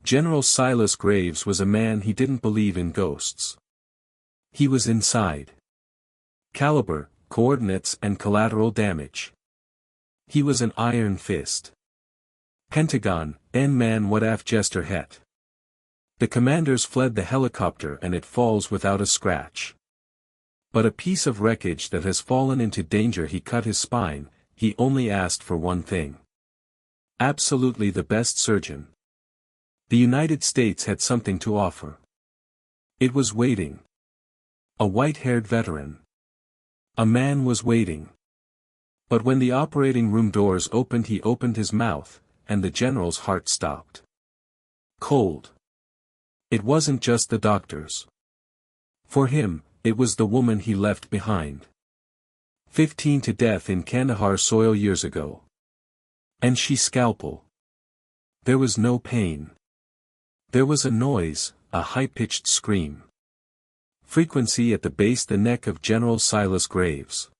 General Silas Graves was a man he didn't believe in ghosts. He was inside. Caliber, coordinates and collateral damage. He was an iron fist. Pentagon, en man what af jester het. The commanders fled the helicopter and it falls without a scratch. But a piece of wreckage that has fallen into danger he cut his spine, he only asked for one thing. Absolutely the best surgeon. The United States had something to offer. It was waiting. A white-haired veteran. A man was waiting. But when the operating room doors opened he opened his mouth, and the general's heart stopped. Cold. It wasn't just the doctors. For him, it was the woman he left behind. 15 to death in Kandahar soil years ago. And she scalpel. There was no pain. There was a noise, a high-pitched scream. Frequency at the base the neck of General Silas Graves.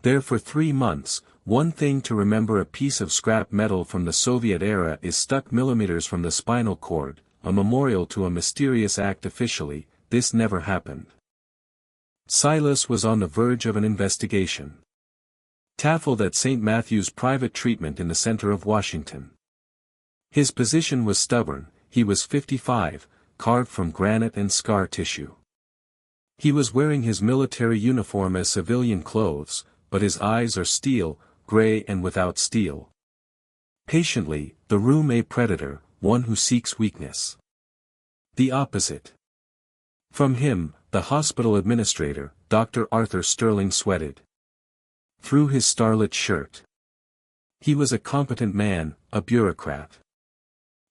There for 3 months, one thing to remember: a piece of scrap metal from the Soviet era is stuck millimeters from the spinal cord, a memorial to a mysterious act. Officially, this never happened. Silas was on the verge of an investigation. Taffled at St. Matthew's private treatment in the center of Washington. His position was stubborn. He was 55, carved from granite and scar tissue. He was wearing his military uniform as civilian clothes, but his eyes are steel, gray and without steel. Patiently, the room a predator, one who seeks weakness. The opposite. From him, the hospital administrator, Dr. Arthur Sterling sweated. Through his starlit shirt. He was a competent man, a bureaucrat.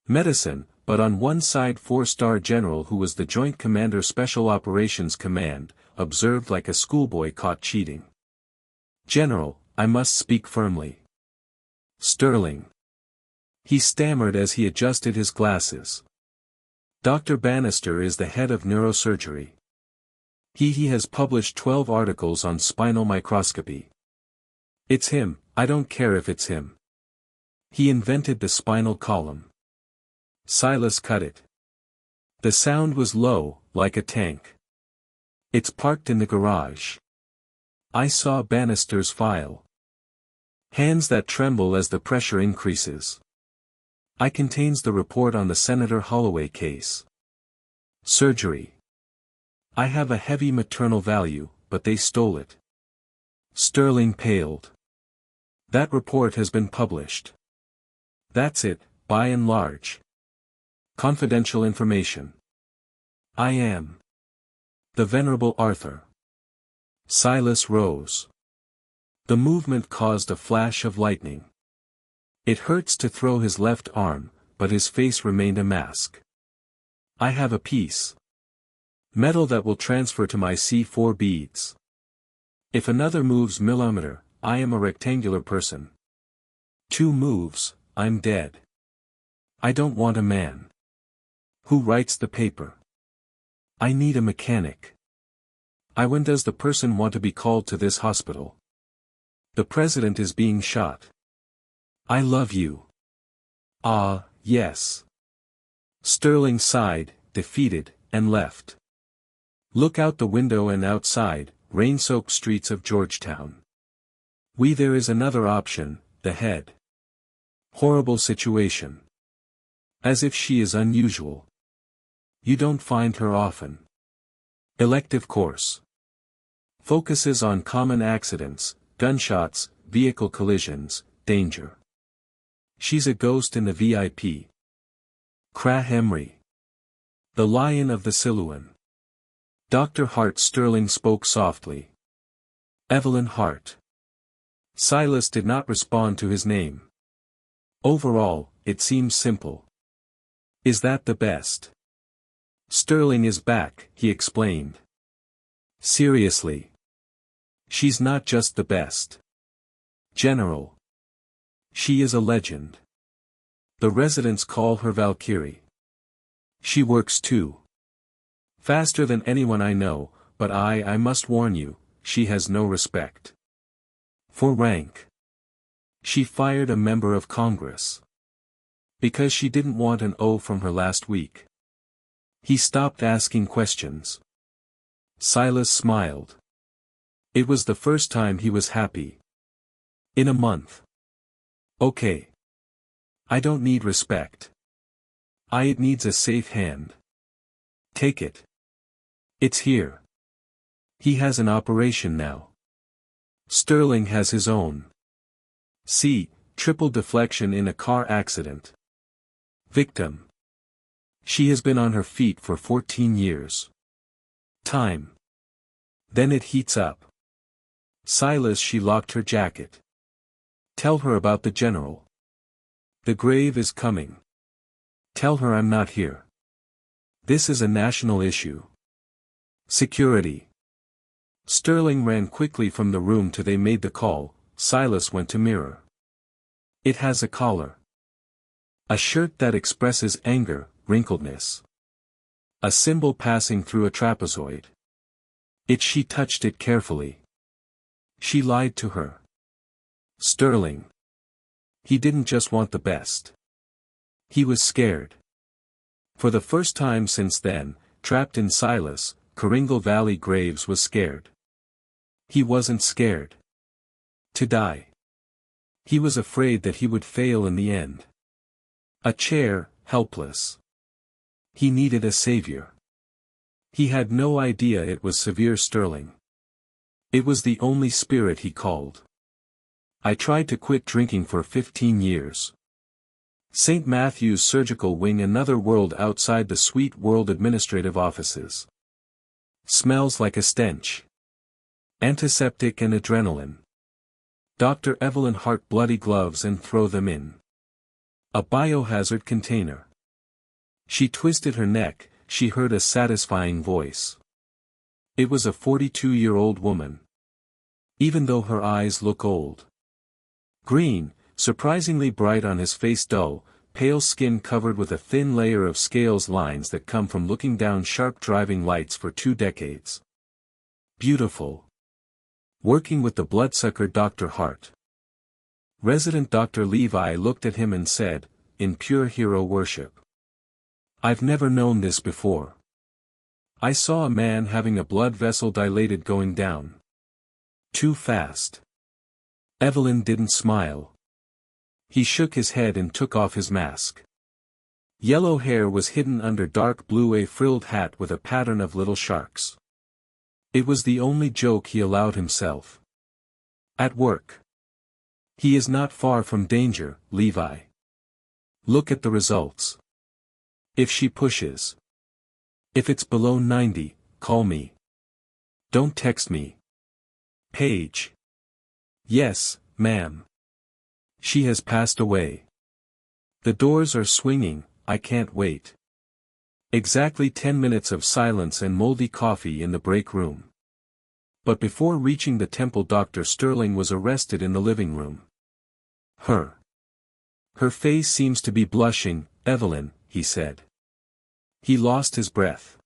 Medicine, but on one side 4-star general who was the Joint Commander Special Operations Command, observed like a schoolboy caught cheating. General, I must speak firmly. Sterling. He stammered as he adjusted his glasses. Dr. Bannister is the head of neurosurgery. He has published 12 articles on spinal microscopy. It's him, I don't care if it's him. He invented the spinal column. Silas cut it. The sound was low, like a tank. It's parked in the garage. I saw Bannister's file. Hands that tremble as the pressure increases. I contains the report on the Senator Holloway case. Surgery. I have a heavy maternal value, but they stole it. Sterling paled. That report has been published. That's it, by and large. Confidential information. I am. The Venerable Arthur. Silas rose. The movement caused a flash of lightning. It hurts to throw his left arm, but his face remained a mask. I have a piece. Metal that will transfer to my C4 beads. If another moves millimeter, I am a rectangular person. 2 moves, I'm dead. I don't want a man. Who writes the paper? I need a mechanic. When does the person want to be called to this hospital? The president is being shot. I love you. Ah, yes. Sterling sighed, defeated, and left. Look out the window and outside, rain-soaked streets of Georgetown. There is another option, the head. Horrible situation. As if she is unusual. You don't find her often. Elective course. Focuses on common accidents, gunshots, vehicle collisions, danger. She's a ghost in the VIP. Cra Henry. The Lion of the Siluan. Dr. Hart. Sterling spoke softly. Evelyn Hart. Silas did not respond to his name. Overall, it seems simple. Is that the best? Sterling is back, he explained. Seriously. She's not just the best. General. She is a legend. The residents call her Valkyrie. She works too. Faster than anyone I know, but I must warn you, she has no respect. For rank. She fired a member of Congress. Because she didn't want an O from her last week. He stopped asking questions. Silas smiled. It was the first time he was happy. In a month. Okay. I don't need respect. It needs a safe hand. Take it. It's here. He has an operation now. Sterling has his own. See, triple deflection in a car accident. Victim. She has been on her feet for 14 years. Time. Then it heats up. Silas, she locked her jacket. Tell her about the general. The grave is coming. Tell her I'm not here. This is a national issue. Security. Sterling ran quickly from the room till they made the call. Silas went to mirror. It has a collar. A shirt that expresses anger, wrinkledness. A symbol passing through a trapezoid. She touched it carefully. She lied to her. Sterling. He didn't just want the best. He was scared. For the first time since then, trapped in Silas, Kringle Valley Graves was scared. He wasn't scared to die. He was afraid that he would fail in the end. A chair, helpless. He needed a savior. He had no idea it was severe Sterling. It was the only spirit he called. I tried to quit drinking for 15 years. St. Matthew's Surgical Wing, another world outside the sweet world administrative offices. Smells like a stench. Antiseptic and adrenaline. Dr. Evelyn Hart, bloody gloves and throw them in a biohazard container. She twisted her neck. She heard a satisfying voice. It was a 42-year-old woman. Even though her eyes look old. Green, surprisingly bright on his face, dull, pale skin covered with a thin layer of scales, lines that come from looking down sharp driving lights for 2 decades. Beautiful. Working with the bloodsucker Dr. Hart. Resident Dr. Levi looked at him and said, in pure hero worship. I've never known this before. I saw a man having a blood vessel dilated going down. Too fast. Evelyn didn't smile. He shook his head and took off his mask. Yellow hair was hidden under dark blue A-frilled hat with a pattern of little sharks. It was the only joke he allowed himself. At work. He is not far from danger, Levi. Look at the results. If she pushes. If it's below 90, call me. Don't text me. Paige. Yes, ma'am. She has passed away. The doors are swinging, I can't wait. Exactly 10 minutes of silence and moldy coffee in the break room. But before reaching the temple, Dr. Sterling was arrested in the living room. Her face seems to be blushing, Evelyn, he said. He lost his breath.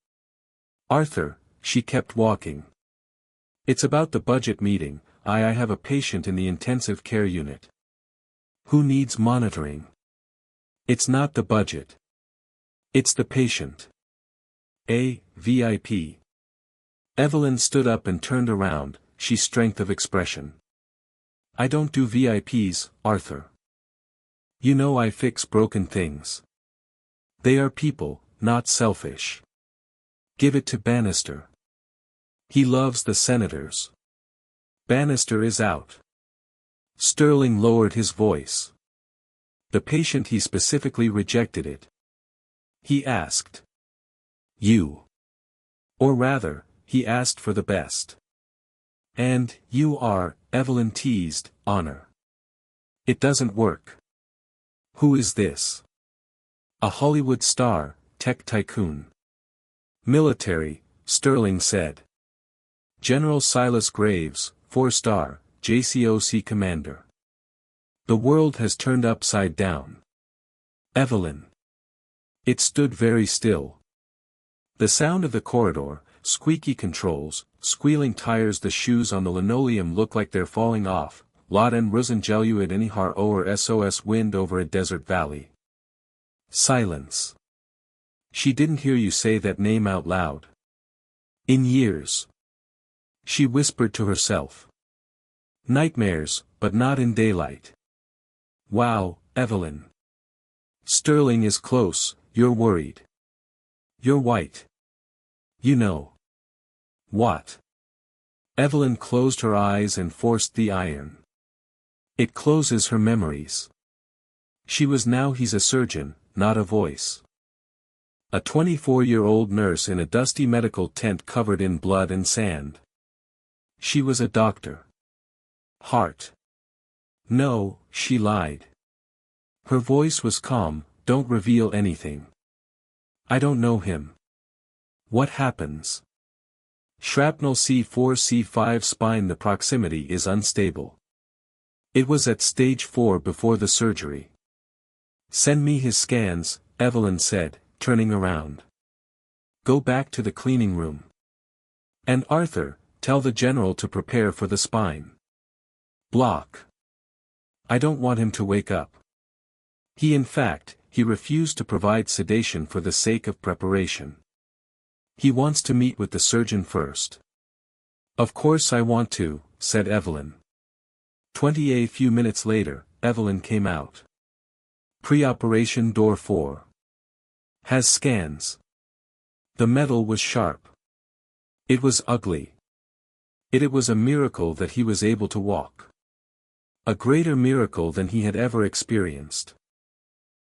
Arthur, she kept walking. It's about the budget meeting. I have a patient in the intensive care unit. Who needs monitoring? It's not the budget. It's the patient. A VIP. Evelyn stood up and turned around, she strength of expression. I don't do VIPs, Arthur. You know I fix broken things. They are people, not selfish. Give it to Bannister. He loves the senators. Bannister is out. Sterling lowered his voice. The patient, he specifically rejected it. He asked. You. Or rather, he asked for the best. And, you are, Evelyn teased, honor. It doesn't work. Who is this? A Hollywood star, tech tycoon. Military, Sterling said. General Silas Graves, 4-star, JCOC commander. The world has turned upside down. Evelyn. It stood very still. The sound of the corridor, squeaky controls, squealing tires, the shoes on the linoleum look like they're falling off, Lot en Rosengeluid Inihar or SOS wind over a desert valley. Silence. She didn't hear you say that name out loud. In years. She whispered to herself. Nightmares, but not in daylight. Wow, Evelyn. Sterling is close, you're worried. You're white. You know. What? Evelyn closed her eyes and forced the iron. It closes her memories. She was now he's a surgeon, not a voice. A 24-year-old nurse in a dusty medical tent covered in blood and sand. She was a doctor. Hart. No, she lied. Her voice was calm, don't reveal anything. I don't know him. What happens? Shrapnel C4-C5 spine. The proximity is unstable. It was at stage 4 before the surgery. Send me his scans, Evelyn said, turning around. Go back to the cleaning room. And Arthur, tell the general to prepare for the spine. Block. I don't want him to wake up. He refused to provide sedation for the sake of preparation. He wants to meet with the surgeon first. Of course I want to, said Evelyn. A few minutes later, Evelyn came out. Pre-operation door 4. Has scans. The metal was sharp. It was ugly. It was a miracle that he was able to walk. A greater miracle than he had ever experienced.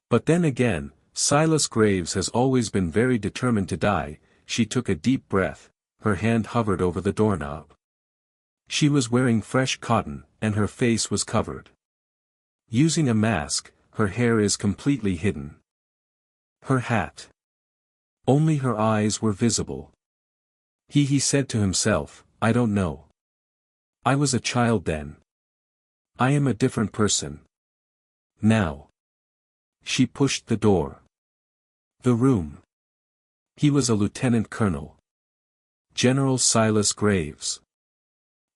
But then again, Silas Graves has always been very determined to die. She took a deep breath, her hand hovered over the doorknob. She was wearing fresh cotton, and her face was covered. Using a mask, her hair is completely hidden. Her hat. Only her eyes were visible. He said to himself, I don't know. I was a child then. I am a different person. Now. She pushed the door. The room. He was a lieutenant colonel. General Silas Graves.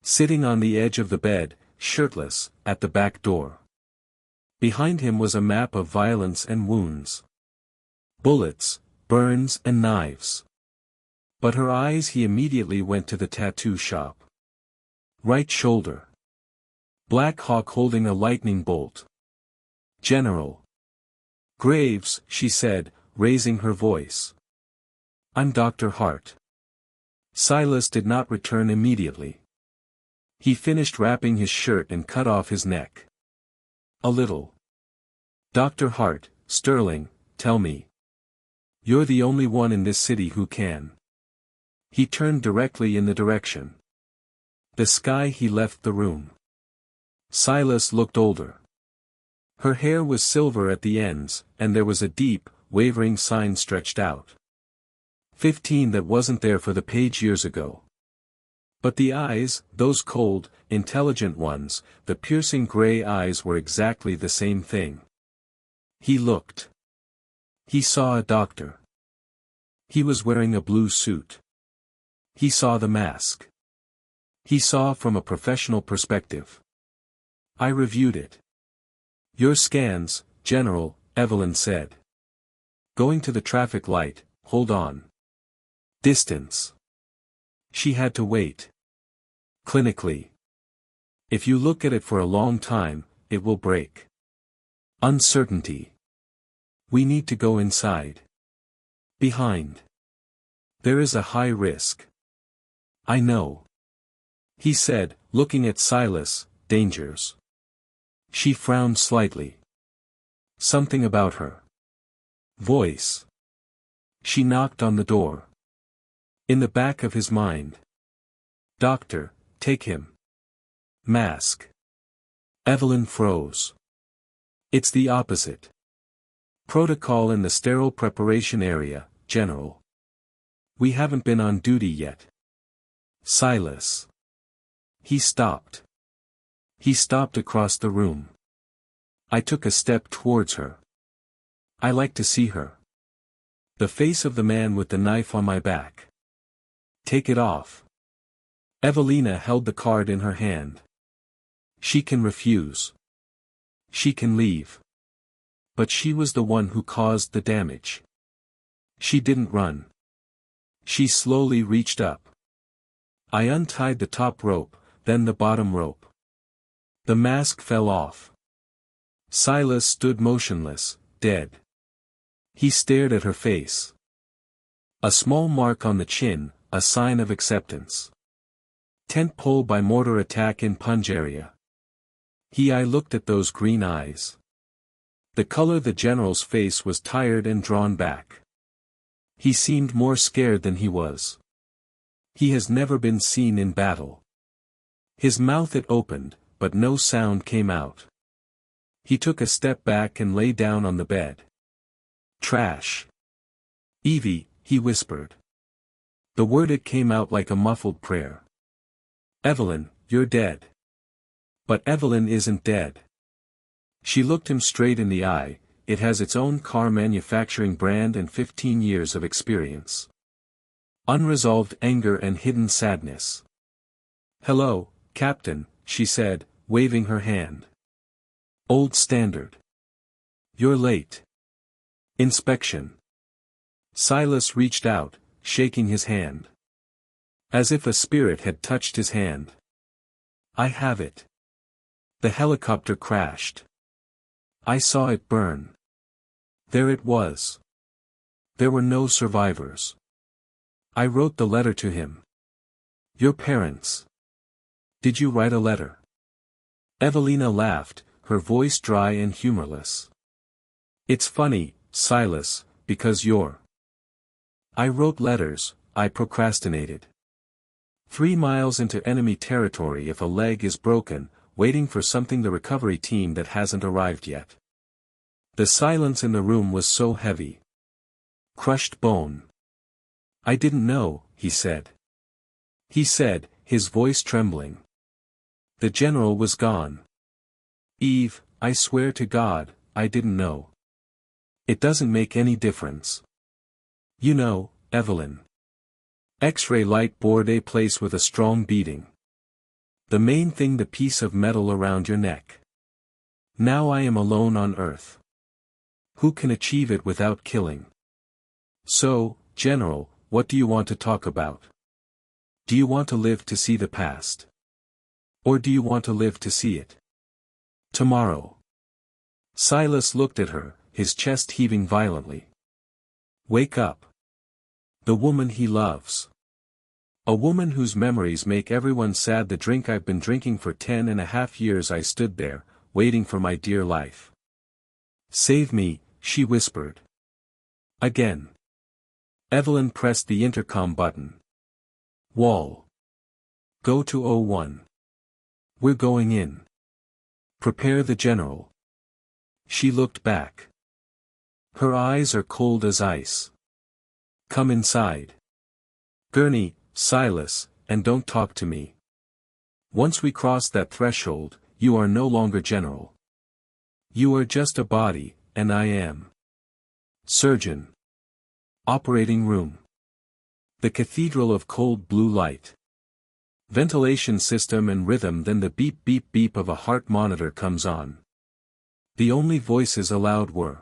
Sitting on the edge of the bed, shirtless, at the back door. Behind him was a map of violence and wounds. Bullets, burns and knives. But her eyes he immediately went to the tattoo shop. Right shoulder. Black Hawk holding a lightning bolt. General Graves, she said, raising her voice. I'm Dr. Hart. Silas did not return immediately. He finished wrapping his shirt and cut off his neck. A little. Dr. Hart, Sterling, tell me. You're the only one in this city who can. He turned directly in the direction. The sky. He left the room. Silas looked older. Her hair was silver at the ends, and there was a deep, wavering sign stretched out. 15 that wasn't there for the page years ago. But the eyes, those cold, intelligent ones, the piercing gray eyes were exactly the same thing. He looked. He saw a doctor. He was wearing a blue suit. He saw the mask. He saw from a professional perspective. I reviewed it. Your scans, General, Evelyn said. Going to the traffic light, hold on. Distance. She had to wait. Clinically. If you look at it for a long time, it will break. Uncertainty. We need to go inside. Behind. There is a high risk. I know. He said, looking at Silas, dangers. She frowned slightly. Something about her voice. She knocked on the door. In the back of his mind. Doctor, take him. Mask. Evelyn froze. It's the opposite. Protocol in the sterile preparation area, General. We haven't been on duty yet. Silas. He stopped. He stopped across the room. I took a step towards her. I like to see her. The face of the man with the knife on my back. Take it off. Evelina held the card in her hand. She can refuse. She can leave. But she was the one who caused the damage. She didn't run. She slowly reached up. I untied the top rope, then the bottom rope. The mask fell off. Silas stood motionless, dead. He stared at her face. A small mark on the chin, a sign of acceptance. Tent pole by mortar attack in Punjaria. I looked at those green eyes. The color the general's face was tired and drawn back. He seemed more scared than he was. He has never been seen in battle. His mouth it opened, but no sound came out. He took a step back and lay down on the bed. Trash. Evie, he whispered. The word it came out like a muffled prayer. Evelyn, you're dead. But Evelyn isn't dead. She looked him straight in the eye. It has its own car manufacturing brand and 15 years of experience. Unresolved anger and hidden sadness. Hello, Captain, she said, waving her hand. Old Standard. You're late. Inspection. Silas reached out, shaking his hand. As if a spirit had touched his hand. I have it. The helicopter crashed. I saw it burn. There it was. There were no survivors. I wrote the letter to him. Your parents. Did you write a letter? Evelina laughed, her voice dry and humorless. It's funny, Silas, because I wrote letters, I procrastinated. 3 miles into enemy territory if a leg is broken, waiting for something the recovery team that hasn't arrived yet. The silence in the room was so heavy. Crushed bone. I didn't know, he said. He said, his voice trembling. The general was gone. Eve, I swear to God, I didn't know. It doesn't make any difference. You know, Evelyn. X-ray light bored a place with a strong beating. The main thing, the piece of metal around your neck. Now I am alone on Earth. Who can achieve it without killing? So, General, what do you want to talk about? Do you want to live to see the past? Or do you want to live to see it? Tomorrow. Silas looked at her, his chest heaving violently. Wake up. The woman he loves. A woman whose memories make everyone sad. The drink I've been drinking for 10.5 years. I stood there, waiting for my dear life. Save me, she whispered. Again. Evelyn pressed the intercom button. Wall. Go to 01. We're going in. Prepare the general. She looked back. Her eyes are cold as ice. Come inside. Gurney, Silas, and don't talk to me. Once we cross that threshold, you are no longer general. You are just a body, and I am. Surgeon. Operating room. The cathedral of cold blue light. Ventilation system and rhythm. Then the beep beep beep of a heart monitor comes on. The only voices allowed were.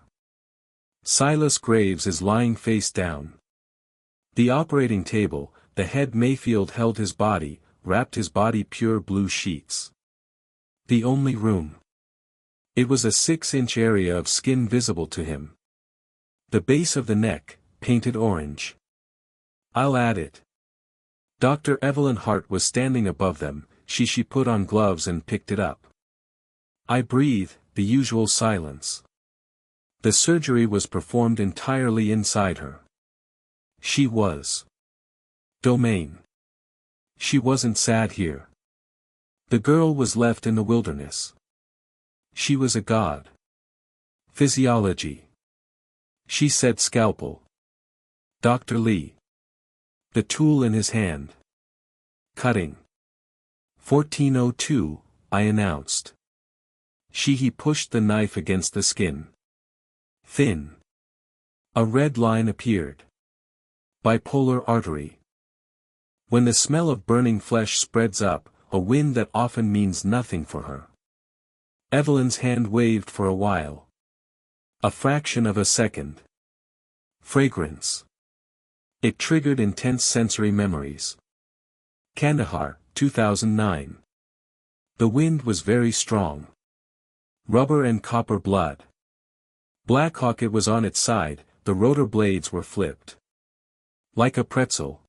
Silas Graves is lying face down. The operating table, the head Mayfield held his body, wrapped his body pure blue sheets. The only room. It was a 6-inch area of skin visible to him. The base of the neck, painted orange. I'll add it. Dr. Evelyn Hart was standing above them. She put on gloves and picked it up. I breathe, the usual silence. The surgery was performed entirely inside her. She was. Domain. She wasn't sad here. The girl was left in the wilderness. She was a god. Physiology. She said scalpel. Dr. Lee. The tool in his hand. Cutting. 1402, I announced. He pushed the knife against the skin. Thin. A red line appeared. Bipolar artery. When the smell of burning flesh spreads up, a wind that often means nothing for her. Evelyn's hand waved for a while. A fraction of a second. Fragrance. It triggered intense sensory memories. Kandahar, 2009. The wind was very strong. Rubber and copper blood. Black Hawk, it was on its side, the rotor blades were flipped. Like a pretzel.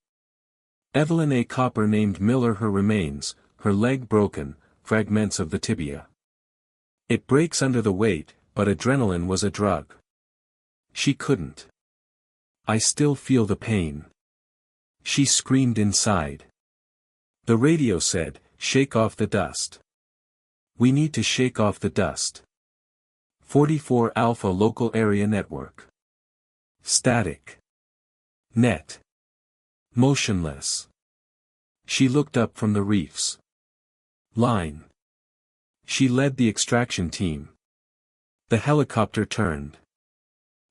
Evelyn, a copper named Miller, her remains, her leg broken, fragments of the tibia. It breaks under the weight, but adrenaline was a drug. She couldn't. I still feel the pain. She screamed inside. The radio said, shake off the dust. We need to shake off the dust. 44 Alpha Local Area Network. Static. Net. Motionless. She looked up from the reefs. Line. She led the extraction team. The helicopter turned.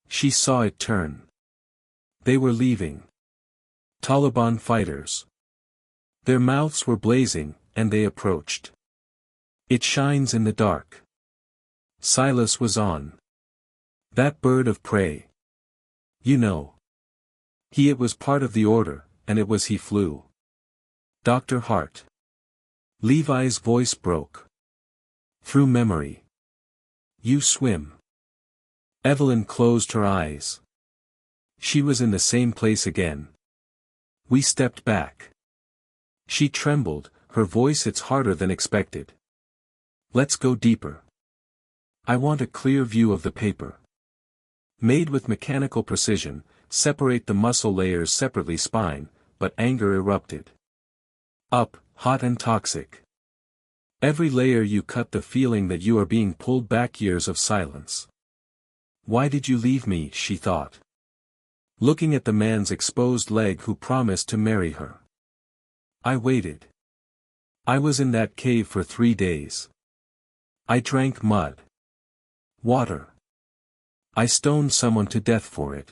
She saw it turn. They were leaving. Taliban fighters. Their mouths were blazing, and they approached. It shines in the dark. Silas was on. That bird of prey. You know. It was part of the order, and it was he flew. Dr. Hart. Levi's voice broke. Through memory. You swim. Evelyn closed her eyes. She was in the same place again. We stepped back. She trembled, her voice it's harder than expected. Let's go deeper. I want a clear view of the paper. Made with mechanical precision, separate the muscle layers separately spine, but anger erupted. Up, hot and toxic. Every layer you cut, the feeling that you are being pulled back, years of silence. Why did you leave me, she thought. Looking at the man's exposed leg who promised to marry her. I waited. I was in that cave for 3 days. I drank mud. Water. I stoned someone to death for it.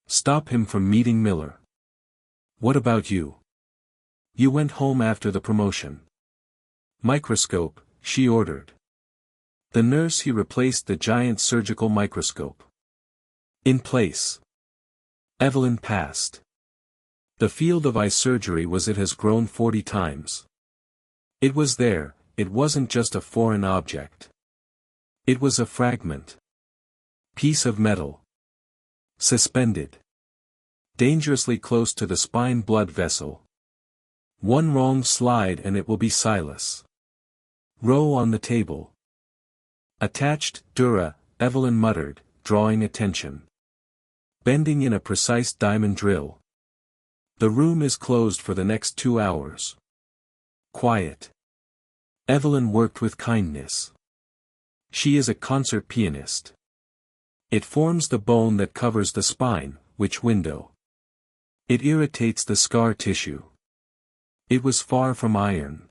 Stop him from meeting Miller. What about you? You went home after the promotion. Microscope, she ordered. The nurse, he replaced the giant surgical microscope. In place. Evelyn passed. The field of eye surgery was, it has grown 40 times. It was there, it wasn't just a foreign object. It was a fragment. Piece of metal. Suspended. Dangerously close to the spine blood vessel. One wrong slide and it will be Silas. Row on the table. Attached, Dura, Evelyn muttered, drawing attention. Bending in a precise diamond drill. The room is closed for the next 2 hours. Quiet. Evelyn worked with kindness. She is a concert pianist. It forms the bone that covers the spine, which window? It irritates the scar tissue. It was far from iron.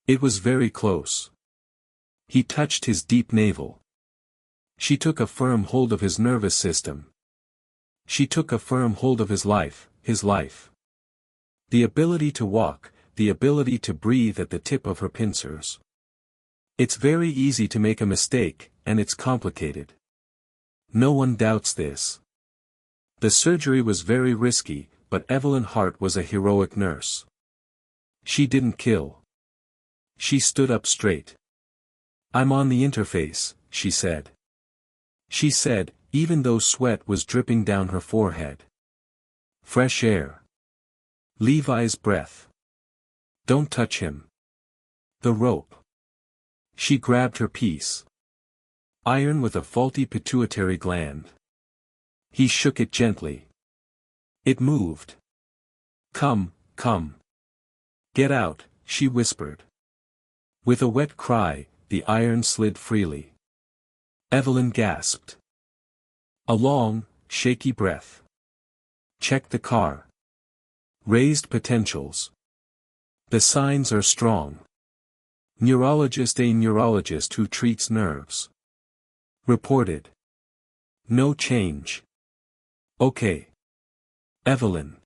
It was very close. He touched his deep navel. She took a firm hold of his nervous system. She took a firm hold of his life, his life. The ability to walk, the ability to breathe at the tip of her pincers. It's very easy to make a mistake, and it's complicated. No one doubts this. The surgery was very risky, but Evelyn Hart was a heroic nurse. She didn't kill. She stood up straight. I'm on the interface, she said. She said, even though sweat was dripping down her forehead. Fresh air. Levi's breath. Don't touch him. The rope. She grabbed her piece. Iron with a faulty pituitary gland. He shook it gently. It moved. Come, come. Get out, she whispered. With a wet cry, the iron slid freely. Evelyn gasped. A long, shaky breath. Check the car. Raised potentials. The signs are strong. Neurologist, a neurologist who treats nerves. Reported. No change. Okay. Evelyn.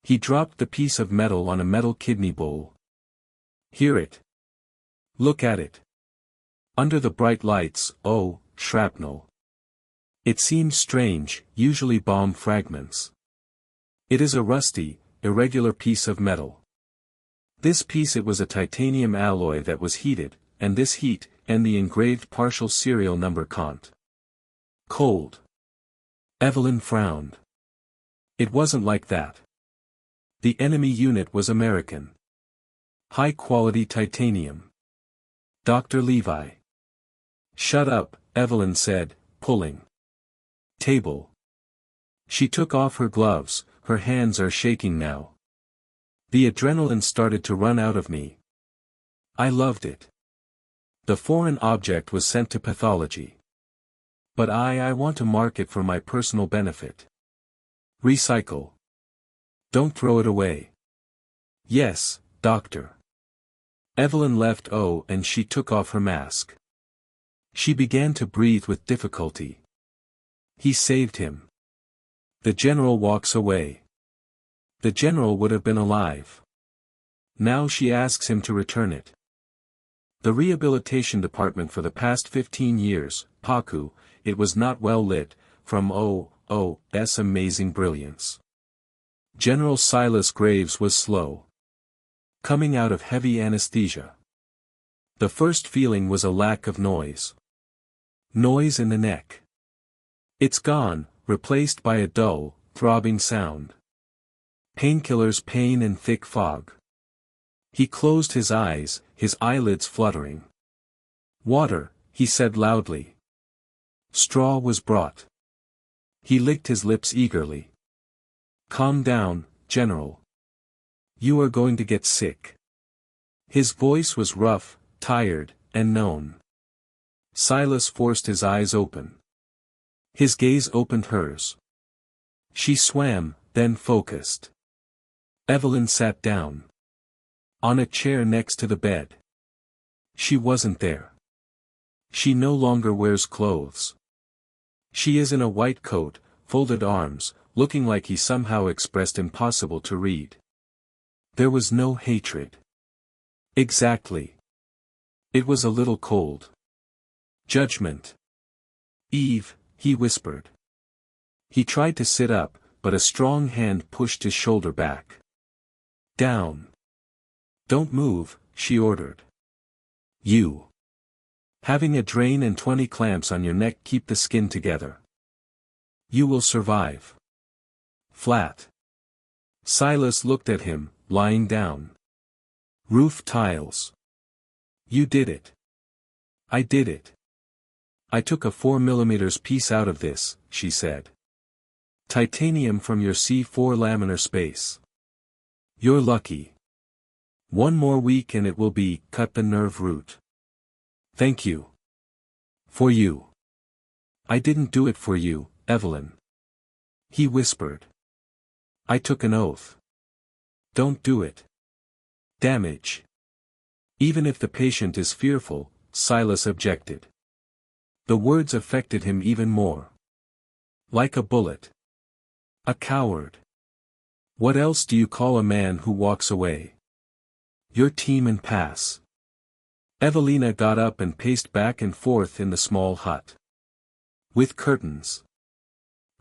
He dropped the piece of metal on a metal kidney bowl. Hear it. Look at it. Under the bright lights, oh, shrapnel. It seems strange, usually bomb fragments. It is a rusty, irregular piece of metal. This piece, it was a titanium alloy that was heated, and this heat, and the engraved partial serial number cont. Cold. Evelyn frowned. It wasn't like that. The enemy unit was American. High-quality titanium. Dr. Levi. Shut up, Evelyn said, pulling. Table. She took off her gloves, her hands are shaking now. The adrenaline started to run out of me. I loved it. The foreign object was sent to pathology. But I want to mark it for my personal benefit. Recycle. Don't throw it away. Yes, doctor. Evelyn left and she took off her mask. She began to breathe with difficulty. He saved him. The general walks away. The general would have been alive. Now she asks him to return it. The rehabilitation department for the past 15 years, Paku, it was not well lit, from S amazing brilliance. General Silas Graves was slow. Coming out of heavy anesthesia. The first feeling was a lack of noise. Noise in the neck. It's gone, replaced by a dull, throbbing sound. Painkillers, pain and thick fog. He closed his eyes, his eyelids fluttering. Water, he said loudly. Straw was brought. He licked his lips eagerly. Calm down, General. You are going to get sick. His voice was rough, tired, and known. Silas forced his eyes open. His gaze opened hers. She swam, then focused. Evelyn sat down. On a chair next to the bed. She wasn't there. She no longer wears clothes. She is in a white coat, folded arms, looking like he somehow expressed impossible to read. There was no hatred. Exactly. It was a little cold. Judgment. Eve, he whispered. He tried to sit up, but a strong hand pushed his shoulder back. Down. Don't move, she ordered. You. Having a drain and 20 clamps on your neck keep the skin together. You will survive. Flat. Silas looked at him, lying down. Roof tiles. You did it. I did it. I took a 4mm piece out of this, she said. Titanium from your C4 laminar space. You're lucky. One more week and it will be, cut the nerve root. Thank you. For you. I didn't do it for you, Evelyn. He whispered. I took an oath. Don't do it. Damage. Even if the patient is fearful, Silas objected. The words affected him even more. Like a bullet. A coward. What else do you call a man who walks away? Your team and pass. Evelina got up and paced back and forth in the small hut. With curtains.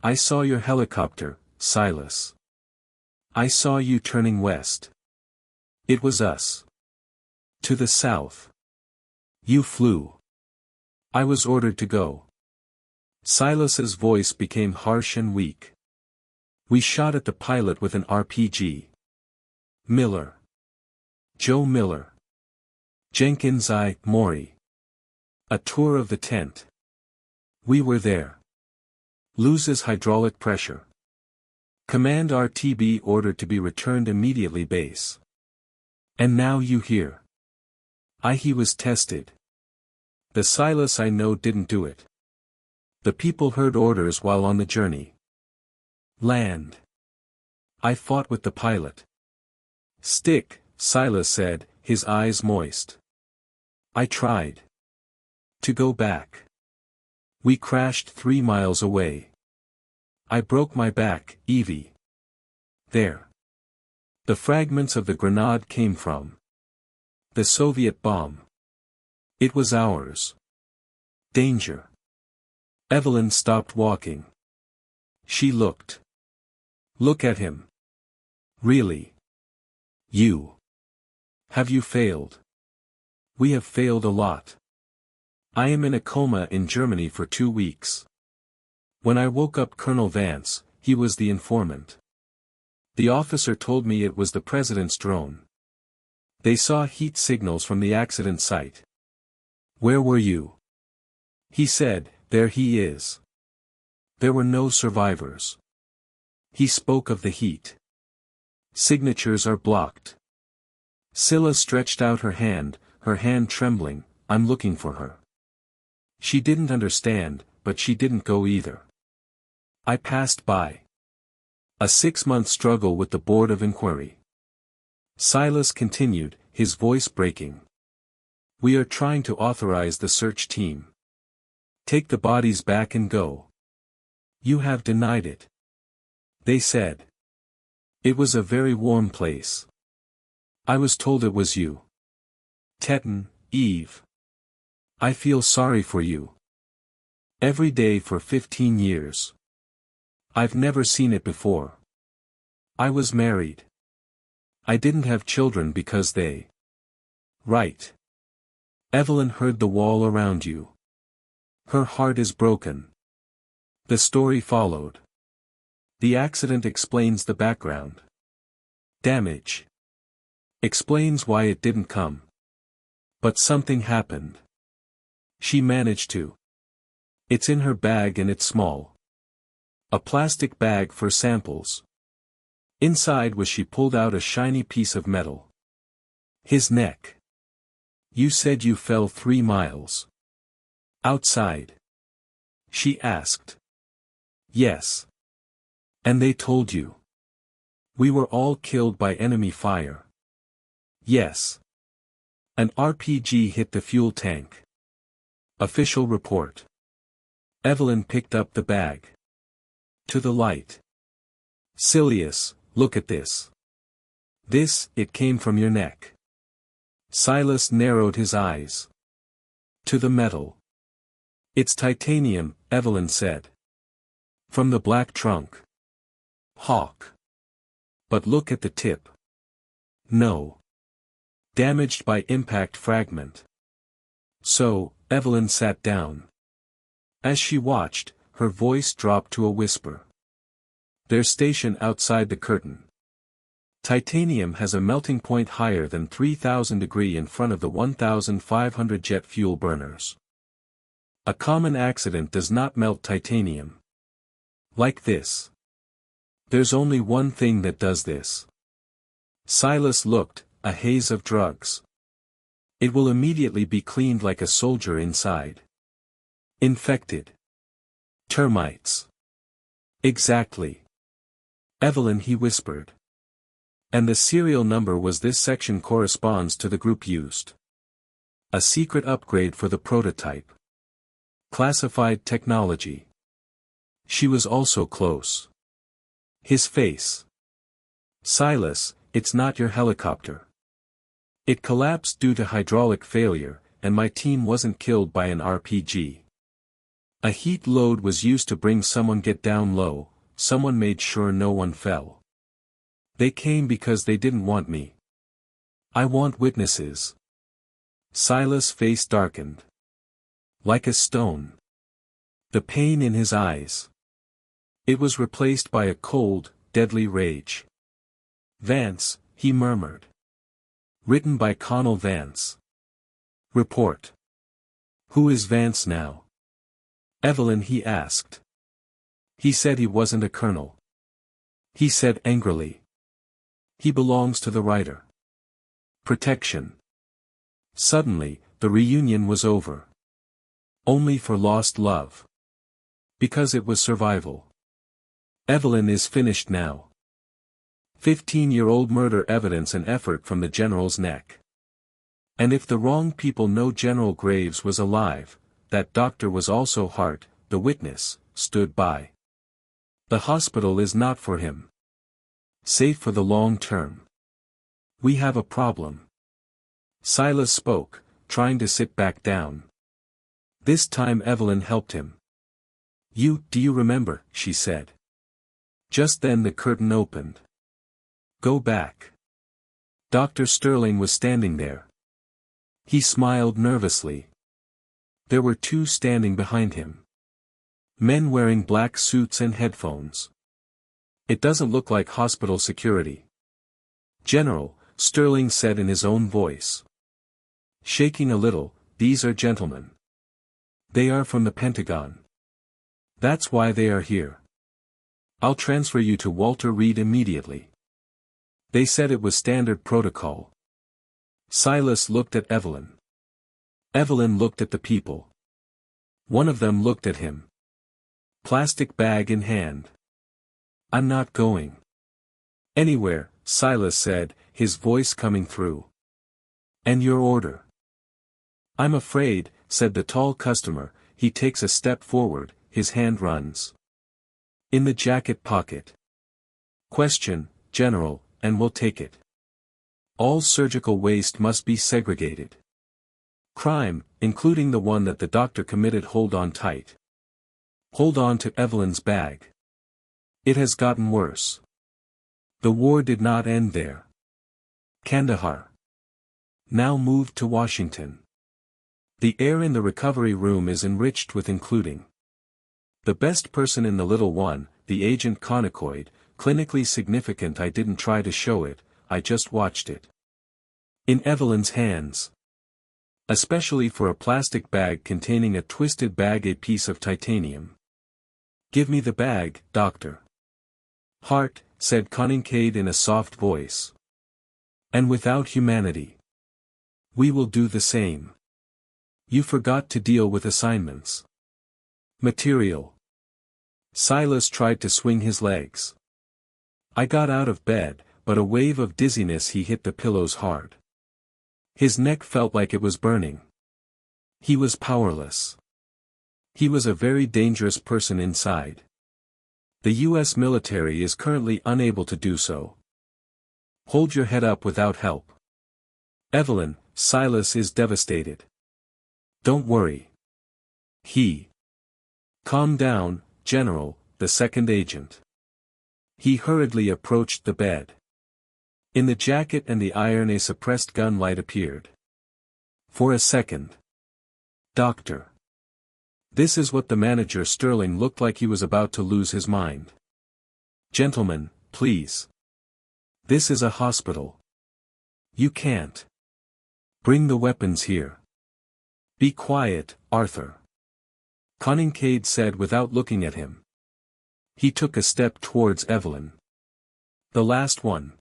I saw your helicopter, Silas. I saw you turning west. It was us. To the south. You flew. I was ordered to go. Silas's voice became harsh and weak. We shot at the pilot with an RPG. Miller. Joe Miller. Jenkins I. Maury. A tour of the tent. We were there. Loses hydraulic pressure. Command RTB ordered to be returned immediately base. And now you hear. He was tested. The Silas I know didn't do it. The people heard orders while on the journey. Land. I fought with the pilot. Stick, Silas said, his eyes moist. I tried. To go back. We crashed 3 miles away. I broke my back, Evie. There. The fragments of the grenade came from. The Soviet bomb. It was ours. Danger. Evelyn stopped walking. She looked. Look at him. Really? You. Have you failed? We have failed a lot. I am in a coma in Germany for 2 weeks. When I woke up Colonel Vance, he was the informant. The officer told me it was the president's drone. They saw heat signals from the accident site. Where were you? He said, there he is. There were no survivors. He spoke of the heat. Signatures are blocked. Scylla stretched out her hand trembling. I'm looking for her. She didn't understand, but she didn't go either. I passed by. A 6-month struggle with the Board of Inquiry. Silas continued, his voice breaking. We are trying to authorize the search team. Take the bodies back and go. You have denied it. They said. It was a very warm place. I was told it was you. Teton, Eve. I feel sorry for you. Every day for 15 years. I've never seen it before. I was married. I didn't have children because they. Right. Evelyn heard the wall around you. Her heart is broken. The story followed. The accident explains the background. Damage. Explains why it didn't come. But something happened. She managed to. It's in her bag and it's small. A plastic bag for samples. Inside was she pulled out a shiny piece of metal. His neck. You said you fell 3 miles. Outside. She asked. Yes. And they told you. We were all killed by enemy fire. Yes. An RPG hit the fuel tank. Official report. Evelyn picked up the bag. To the light. Silas, look at this. This, it came from your neck. Silas narrowed his eyes. To the metal. It's titanium, Evelyn said. From the black trunk. Hawk. But look at the tip. No. Damaged by impact fragment. So, Evelyn sat down. As she watched, her voice dropped to a whisper. They're stationed outside the curtain. Titanium has a melting point higher than 3000 degrees in front of the 1500 jet fuel burners. A common accident does not melt titanium. Like this. There's only one thing that does this. Silas looked, a haze of drugs. It will immediately be cleaned like a soldier inside. Infected. Termites. Exactly. Evelyn, he whispered. And the serial number was this section corresponds to the group used. A secret upgrade for the prototype. Classified technology. She was also close. His face. Silas, it's not your helicopter. It collapsed due to hydraulic failure, and my team wasn't killed by an RPG. A heat load was used to bring someone get down low, someone made sure no one fell. They came because they didn't want me. I want witnesses. Silas' face darkened. Like a stone. The pain in his eyes. It was replaced by a cold, deadly rage. Vance, he murmured. Written by Colonel Vance. Report. Who is Vance now? Evelyn, he asked. He said he wasn't a colonel. He said angrily. He belongs to the writer. Protection. Suddenly, the reunion was over. Only for lost love. Because it was survival. Evelyn is finished now. 15-year-old murder evidence and effort from the general's neck. And if the wrong people know General Graves was alive, that doctor was also Hart, the witness, stood by. The hospital is not for him. Safe for the long term. We have a problem. Silas spoke, trying to sit back down. This time Evelyn helped him. Do you remember?" she said. Just then the curtain opened. "Go back." Dr. Sterling was standing there. He smiled nervously. There were two standing behind him. Men wearing black suits and headphones. "It doesn't look like hospital security." "General," Sterling said in his own voice. Shaking a little, "These are gentlemen. They are from the Pentagon. That's why they are here. I'll transfer you to Walter Reed immediately. They said it was standard protocol." Silas looked at Evelyn. Evelyn looked at the people. One of them looked at him. Plastic bag in hand. "I'm not going anywhere," Silas said, his voice coming through. "And your order?" "I'm afraid," said the tall customer. He takes a step forward, his hand runs in the jacket pocket. "Question, General, and we'll take it. All surgical waste must be segregated. Crime, including the one that the doctor committed, hold on tight. Hold on to Evelyn's bag. It has gotten worse. The war did not end there. Kandahar. Now moved to Washington. The air in the recovery room is enriched with including the best person in the little one, the agent conocoid, clinically significant. I didn't try to show it, I just watched it. In Evelyn's hands. Especially for a plastic bag containing a twisted bag, a piece of titanium. Give me the bag, Doctor Hart, said Kincaid in a soft voice. And without humanity. We will do the same. You forgot to deal with assignments. Material. Silas tried to swing his legs. I got out of bed, but a wave of dizziness. He hit the pillows hard. His neck felt like it was burning. He was powerless. He was a very dangerous person inside. The U.S. military is currently unable to do so. Hold your head up without help. Evelyn, Silas is devastated. Don't worry. Calm down, General, the second agent. He hurriedly approached the bed. In the jacket and the iron a suppressed gun light appeared. For a second. Doctor. This is what the manager Sterling looked like. He was about to lose his mind. Gentlemen, please. This is a hospital. You can't. Bring the weapons here. Be quiet, Arthur. Kincaid said without looking at him. He took a step towards Evelyn. The last one.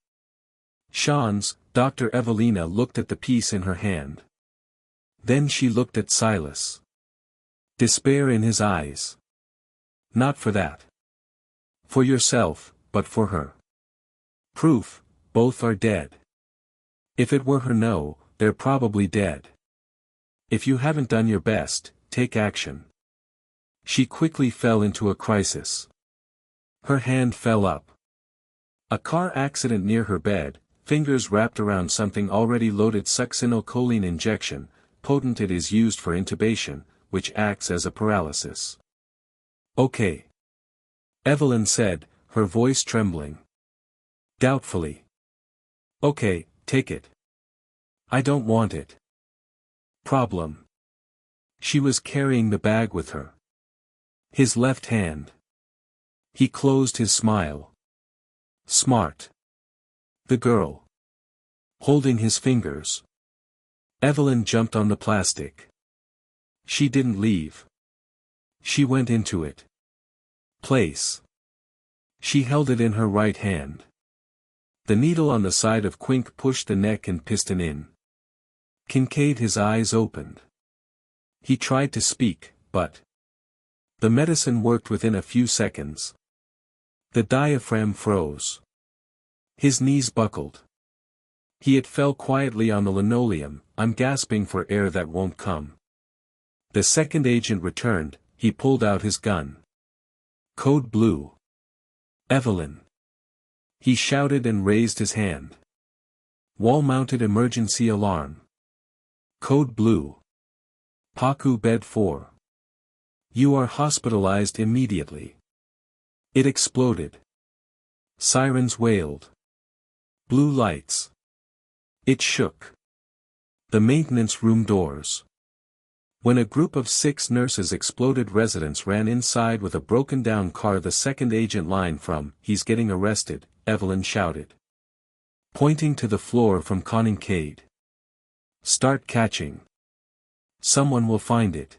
Sean's, Dr. Evelina looked at the piece in her hand. Then she looked at Silas. Despair in his eyes. Not for that. For yourself, but for her. Proof, both are dead. If it were her, no, they're probably dead. If you haven't done your best, take action. She quickly fell into a crisis. Her hand fell up. A car accident near her bed, fingers wrapped around something already loaded. Succinylcholine injection, potent. It is used for intubation, which acts as a paralysis. Okay. Evelyn said, her voice trembling. Doubtfully. Okay, take it. I don't want it. Problem. She was carrying the bag with her. His left hand. He closed his smile. Smart. The girl. Holding his fingers. Evelyn jumped on the plastic. She didn't leave. She went into it. Place. She held it in her right hand. The needle on the side of Quink pushed the neck and piston in. Kincaid, his eyes opened. He tried to speak, but the medicine worked within a few seconds. The diaphragm froze. His knees buckled. He fell quietly on the linoleum. I'm gasping for air that won't come. The second agent returned. He pulled out his gun. Code blue. Evelyn. He shouted and raised his hand. Wall-mounted emergency alarm. Code blue. Paku bed 4. You are hospitalized immediately. It exploded. Sirens wailed. Blue lights. It shook. The maintenance room doors. When a group of 6 nurses exploded, residents ran inside with a broken-down car. The second agent line from, "He's getting arrested," Evelyn shouted, pointing to the floor from Kandahar. "Start catching. Someone will find it."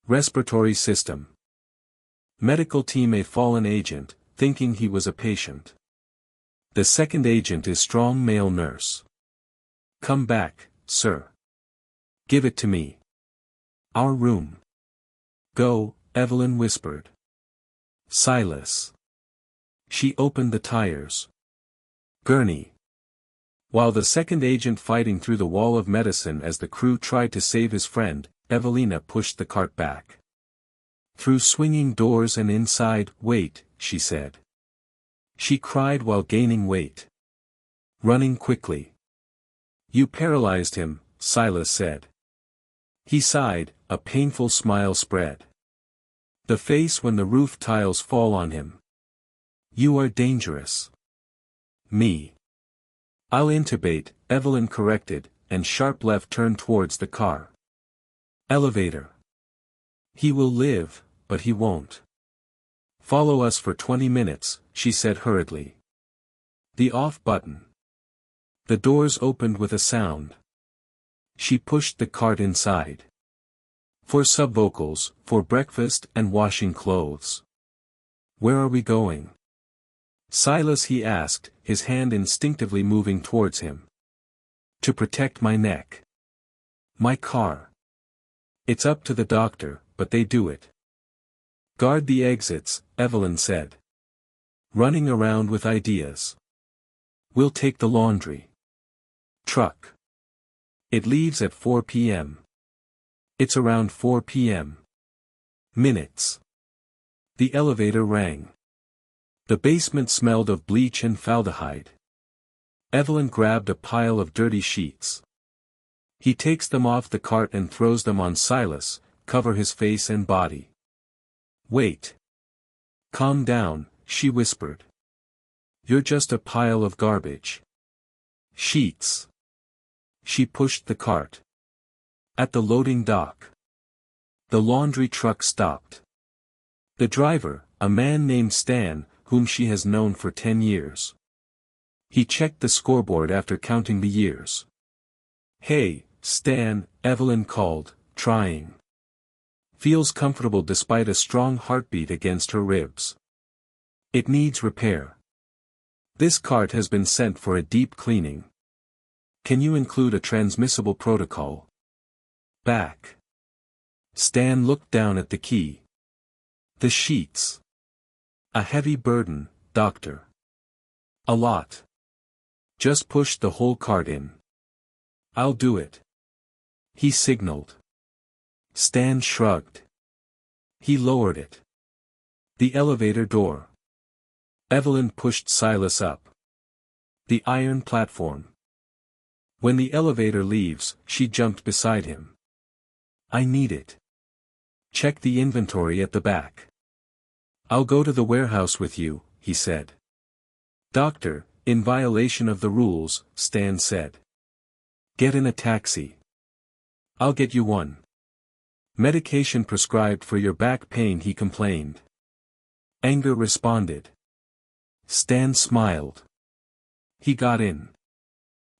Respiratory system. Medical team. A fallen agent, thinking he was a patient. The second agent is strong male nurse. "Come back, sir. Give it to me." "Our room." "Go," Evelyn whispered. "Silas." She opened the tires. "Gurney." While the second agent fighting through the wall of medicine as the crew tried to save his friend, Evelina pushed the cart back. Through swinging doors and inside. "Wait," she said. She cried while gaining weight. Running quickly. "You paralyzed him," Silas said. He sighed, a painful smile spread. "The face when the roof tiles fall on him. You are dangerous." "Me. I'll intubate," Evelyn corrected, and sharp left turn towards the car. Elevator. "He will live, but he won't." "Follow us for 20 minutes, she said hurriedly. The off button. The doors opened with a sound. She pushed the cart inside. "For subvocals, for breakfast and washing clothes." "Where are we going?" "Silas," he asked, his hand instinctively moving towards him. "To protect my neck." "My car." "It's up to the doctor, but they do it." "Guard the exits," Evelyn said. Running around with ideas. "We'll take the laundry truck. It leaves at 4 p.m. It's around 4 p.m. Minutes." The elevator rang. The basement smelled of bleach and formaldehyde. Evelyn grabbed a pile of dirty sheets. He takes them off the cart and throws them on Silas, cover his face and body. "Wait. Calm down," she whispered. "You're just a pile of garbage." "Sheets." She pushed the cart. At the loading dock. The laundry truck stopped. The driver, a man named Stan, whom she has known for 10 years. He checked the scoreboard after counting the years. "Hey, Stan," Evelyn called, trying. Feels comfortable despite a strong heartbeat against her ribs. "It needs repair. This cart has been sent for a deep cleaning. Can you include a transmissible protocol?" "Back." Stan looked down at the key. "The sheets. A heavy burden, doctor." "A lot. Just push the whole cart in." "I'll do it." He signaled. Stan shrugged. He lowered it. The elevator door. Evelyn pushed Silas up. The iron platform. When the elevator leaves, she jumped beside him. "I need it. Check the inventory at the back." "I'll go to the warehouse with you," he said. "Doctor, in violation of the rules," Stan said. "Get in a taxi." "I'll get you one." "Medication prescribed for your back pain," he complained. Anger responded. Stan smiled. He got in.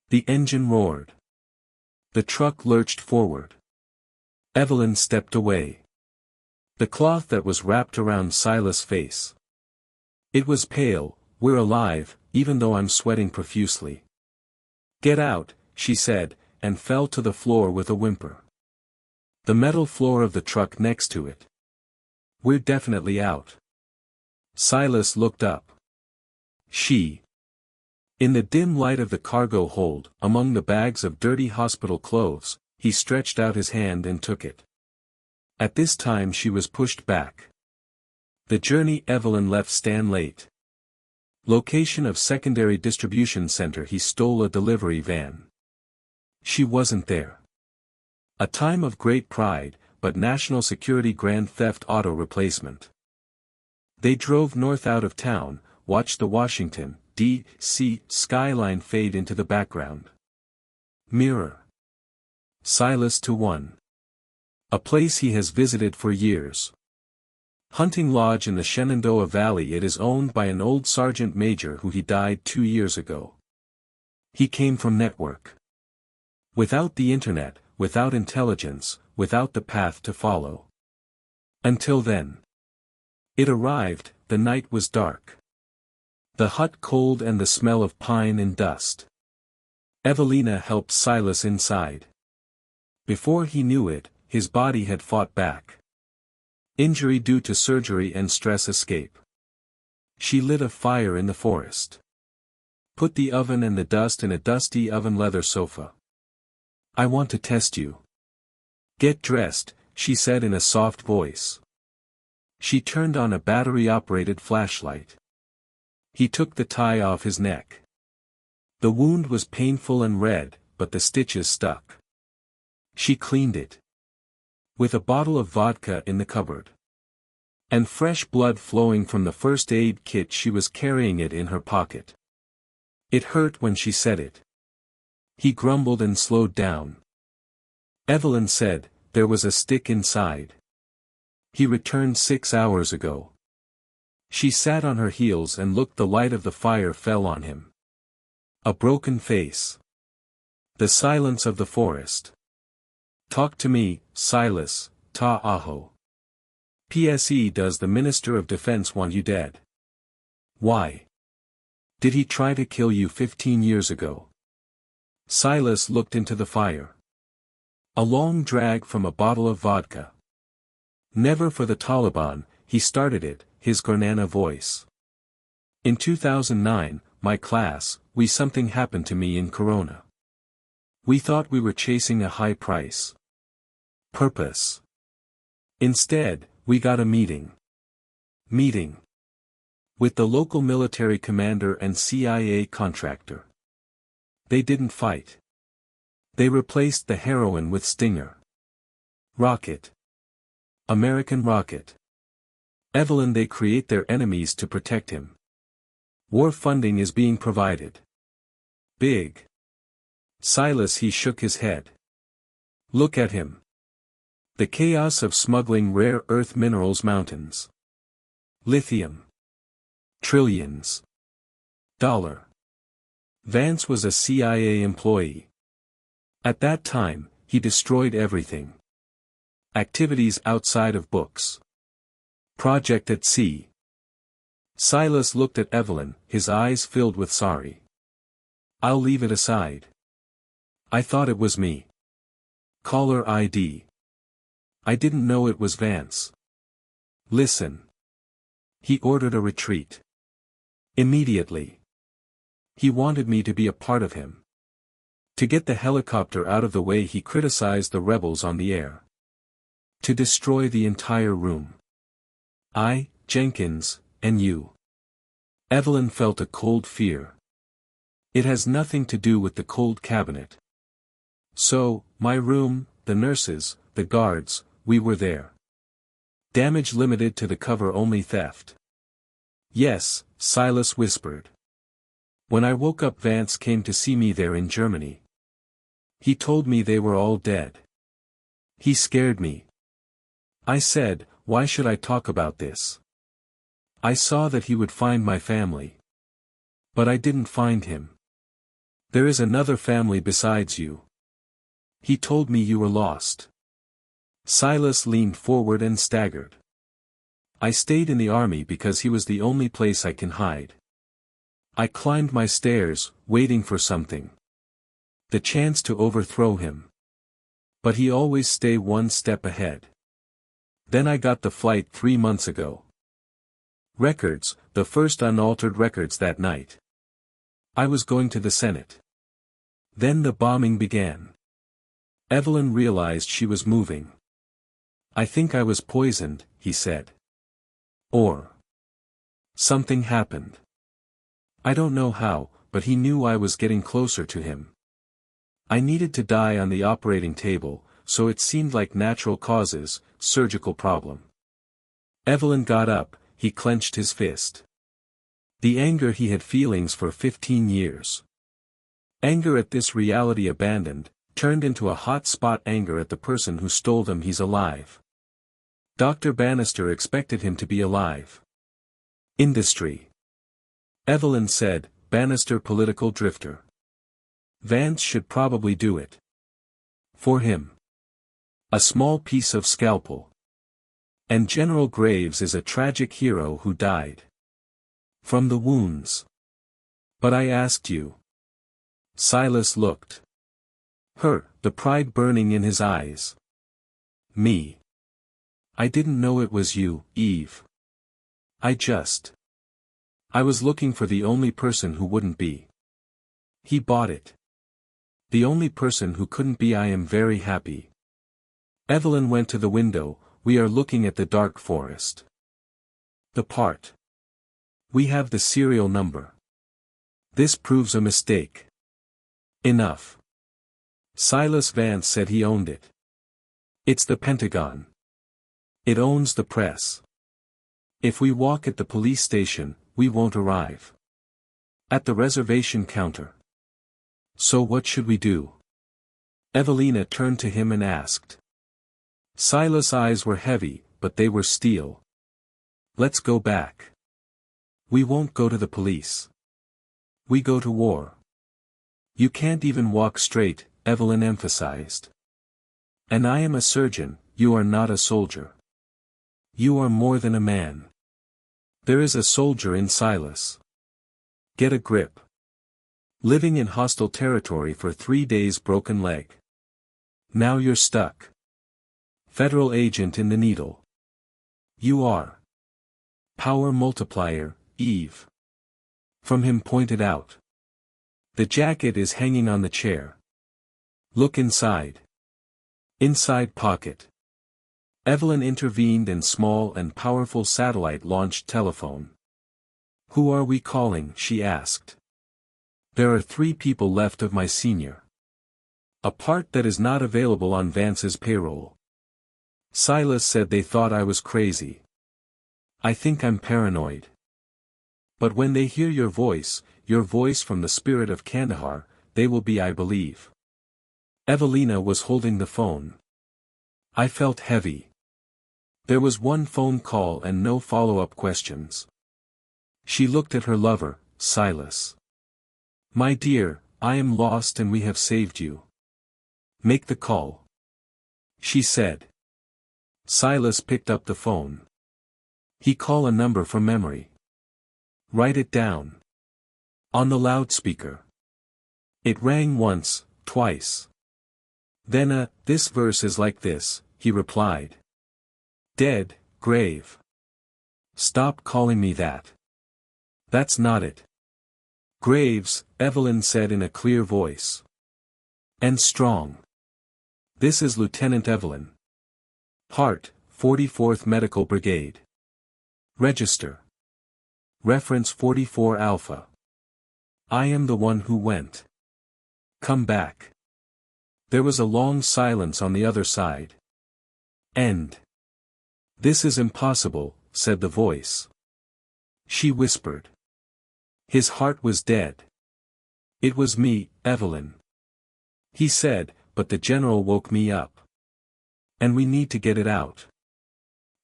The engine roared. The truck lurched forward. Evelyn stepped away. The cloth that was wrapped around Silas' face. It was pale. "We're alive, even though I'm sweating profusely." "Get out," she said, and fell to the floor with a whimper. The metal floor of the truck next to it. "We're definitely out." Silas looked up. She. In the dim light of the cargo hold, among the bags of dirty hospital clothes, he stretched out his hand and took it. At this time she was pushed back. The journey. Evelyn left Stan late. Location of secondary distribution center. He stole a delivery van. She wasn't there. A time of great pride, but national security grand theft auto replacement. They drove north out of town, watched the Washington, D.C. skyline fade into the background. Mirror. Silas to 1. A place he has visited for years. Hunting lodge in the Shenandoah Valley. It is owned by an old sergeant major who he died 2 years ago. He came from network. Without the internet, without intelligence, without the path to follow. Until then. It arrived, the night was dark. The hut cold and the smell of pine and dust. Evelina helped Silas inside. Before he knew it, his body had fought back. Injury due to surgery and stress escape. She lit a fire in the forest. Put the oven and the dust in a dusty oven leather sofa. I want to test you. Get dressed, she said in a soft voice. She turned on a battery-operated flashlight. He took the tie off his neck. The wound was painful and red, but the stitches stuck. She cleaned it. With a bottle of vodka in the cupboard. And fresh blood flowing from the first aid kit she was carrying it in her pocket. It hurt when she said it. He grumbled and slowed down. Evelyn said, there was a stick inside. He returned 6 hours ago. She sat on her heels and looked. The light of the fire fell on him. A broken face. The silence of the forest. Talk to me, Silas, Ta'aho. PSE. Does the Minister of Defense want you dead? Why? Did he try to kill you 15 years ago? Silas looked into the fire. A long drag from a bottle of vodka. Never for the Taliban, he started it, his Granana voice. In 2009, my class, something happened to me in Corona. We thought we were chasing a high price. Purpose. Instead, we got a meeting. With the local military commander and CIA contractor. They didn't fight. They replaced the heroin with Stinger. Rocket. American rocket. Evelyn. They create their enemies to protect him. War funding is being provided. Big. Silas. He shook his head. Look at him. The chaos of smuggling rare earth minerals. Mountains. Lithium. Trillions. Dollar. Vance was a CIA employee. At that time, he destroyed everything. Activities outside of books. Project at sea. Silas looked at Evelyn, his eyes filled with sorry. I'll leave it aside. I thought it was me. Caller ID. I didn't know it was Vance. Listen. He ordered a retreat. Immediately. He wanted me to be a part of him. To get the helicopter out of the way. He criticized the rebels on the air. To destroy the entire room. I, Jenkins, and you. Evelyn felt a cold fear. It has nothing to do with the cold cabinet. So, my room, the nurses, the guards, we were there. Damage limited to the cover-only theft. Yes, Silas whispered. When I woke up, Vance came to see me there in Germany. He told me they were all dead. He scared me. I said, why should I talk about this? I saw that he would find my family. But I didn't find him. There is another family besides you. He told me you were lost. Silas leaned forward and staggered. I stayed in the army because he was the only place I can hide. I climbed my stairs, waiting for something. The chance to overthrow him. But he always stay one step ahead. Then I got the flight 3 months ago. Records, the first unaltered records that night. I was going to the Senate. Then the bombing began. Evelyn realized she was moving. I think I was poisoned, he said. Or something happened. I don't know how, but he knew I was getting closer to him. I needed to die on the operating table, so it seemed like natural causes, surgical problem. Evelyn got up, he clenched his fist. The anger he had feelings for 15 years. Anger at this reality abandoned, turned into a hot spot anger at the person who stole them. He's alive. Dr. Bannister expected him to be alive. Industry. Evelyn said, Bannister political drifter. Vance should probably do it. For him. A small piece of scalpel. And General Graves is a tragic hero who died. From the wounds. But I asked you. Silas looked. Her, the pride burning in his eyes. Me. I didn't know it was you, Eve. I was looking for the only person who wouldn't be. He bought it. The only person who couldn't be. I am very happy. Evelyn went to the window. We are looking at the dark forest. The part. We have the serial number. This proves a mistake. Enough. Silas Vance said he owned it. It's the Pentagon. It owns the press. If we walk at the police station, we won't arrive. At the reservation counter. So what should we do? Evelina turned to him and asked. Silas' eyes were heavy, but they were steel. Let's go back. We won't go to the police. We go to war. You can't even walk straight, Evelyn emphasized. And I am a surgeon, you are not a soldier. You are more than a man. There is a soldier in Silas. Get a grip. Living in hostile territory for 3 days, broken leg. Now you're stuck. Federal agent in the needle. You are. Power multiplier, Eve. From him pointed out. The jacket is hanging on the chair. Look inside. Inside pocket. Evelyn intervened in small and powerful satellite-launched telephone. Who are we calling? She asked. There are 3 people left of my senior. A part that is not available on Vance's payroll. Silas said they thought I was crazy. I think I'm paranoid. But when they hear your voice from the spirit of Kandahar, they will be, I believe. Evelina was holding the phone. I felt heavy. There was one phone call and no follow-up questions. She looked at her lover, Silas. My dear, I am lost and we have saved you. Make the call. She said. Silas picked up the phone. He called a number from memory. Write it down. On the loudspeaker. It rang once, twice. Then this verse is like this, he replied. Dead, grave. Stop calling me that. That's not it. Graves, Evelyn said in a clear voice. And strong. This is Lieutenant Evelyn Hart, 44th Medical Brigade. Register. Reference 44 Alpha. I am the one who went. Come back. There was a long silence on the other side. End. This is impossible, said the voice. She whispered. His heart was dead. It was me, Evelyn. He said, but the general woke me up. And we need to get it out.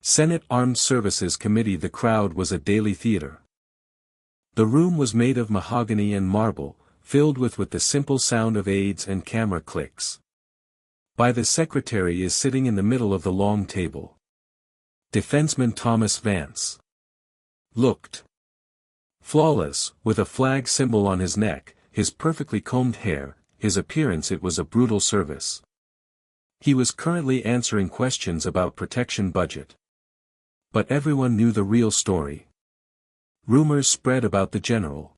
Senate Armed Services Committee. The crowd was a daily theater. The room was made of mahogany and marble, filled with the simple sound of aides and camera clicks. By the secretary is sitting in the middle of the long table. Defenseman Thomas Vance. Looked flawless, with a flag symbol on his neck, his perfectly combed hair, his appearance. It was a brutal service. He was currently answering questions about protection budget. But everyone knew the real story. Rumors spread about the general.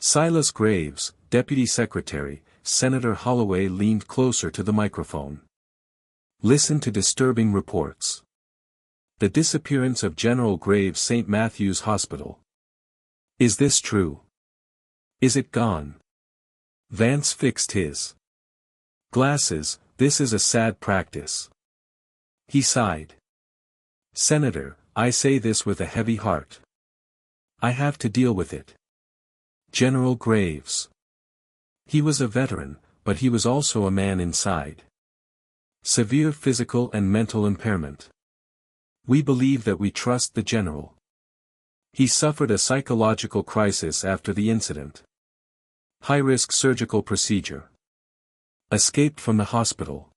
Silas Graves, Deputy Secretary, Senator Holloway leaned closer to the microphone. Listen to disturbing reports. The disappearance of General Graves, St. Matthew's Hospital. Is this true? Is it gone? Vance fixed his glasses, This is a sad practice. He sighed. Senator, I say this with a heavy heart. I have to deal with it. General Graves. He was a veteran, but he was also a man inside. Severe physical and mental impairment. We believe that we trust the general. He suffered a psychological crisis after the incident. High-risk surgical procedure. Escaped from the hospital.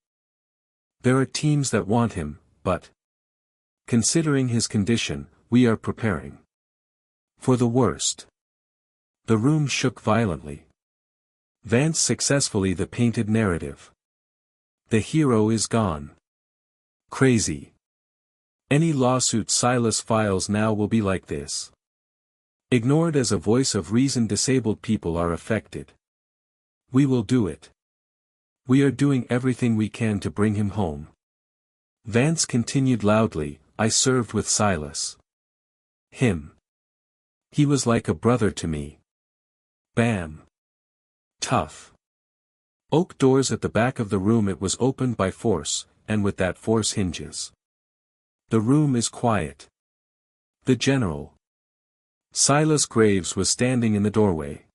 There are teams that want him, but considering his condition, we are preparing for the worst. The room shook violently. Vance successfully the painted narrative. The hero is gone. Crazy. Any lawsuit Silas files now will be like this. Ignored as a voice of reason, disabled people are affected. We will do it. We are doing everything we can to bring him home. Vance continued loudly, I served with Silas. Him. He was like a brother to me. Bam. Tough. Oak doors at the back of the room. It was opened by force, and with that force hinges. The room is quiet. The general. Silas Graves was standing in the doorway.